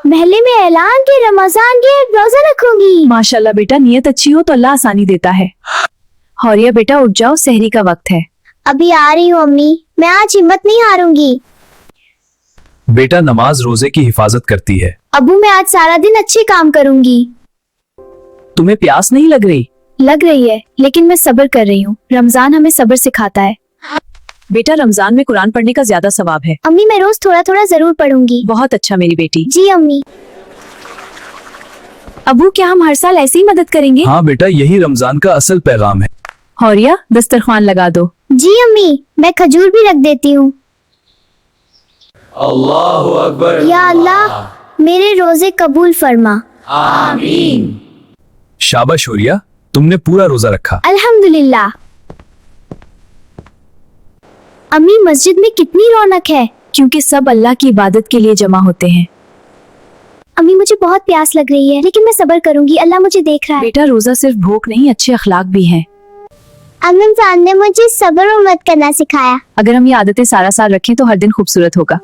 महल्ले में ऐलान के रमजान के रोजा रखूंगी। माशाल्लाह बेटा, नियत अच्छी हो तो अल्लाह आसानी देता है। हौरिया बेटा उठ जाओ, सहरी का वक्त है। अभी आ रही हूँ अम्मी, मैं आज हिम्मत नहीं हारूंगी। बेटा नमाज रोजे की हिफाजत करती है। अबू मैं आज सारा दिन अच्छे काम करूंगी। तुम्हें प्यास नहीं लग रही? लग रही है, लेकिन मैं सब्र कर रही हूँ। रमजान हमें सब्र सिखाता है। बेटा रमजान में कुरान पढ़ने का ज्यादा सवाब है। अम्मी मैं रोज थोड़ा थोड़ा जरूर पढ़ूंगी। बहुत अच्छा मेरी बेटी। जी अम्मी। अबू क्या हम हर साल ऐसे ही मदद करेंगे? हाँ बेटा, यही रमजान का असल पैगाम है। हौरिया दस्तरखान लगा दो। जी अम्मी, मैं खजूर भी रख देती हूँ। अल्लाहु अकबर। या अल्लाह मेरे रोजे कबूल फरमा। आमीन। शाबाश हौरिया, तुमने पूरा रोजा रखा। अल्हम्दुलिल्लाह। अम्मी मस्जिद में कितनी रौनक है। क्योंकि सब अल्लाह की इबादत के लिए जमा होते हैं। अम्मी मुझे बहुत प्यास लग रही है, लेकिन मैं सब्र करूंगी, अल्लाह मुझे देख रहा है। बेटा रोजा सिर्फ भूख नहीं, अच्छे अखलाक भी हैं। रमजान ने मुझे सब्र और मत करना सिखाया। अगर हम ये आदतें सारा साल रखें तो हर दिन खूबसूरत होगा।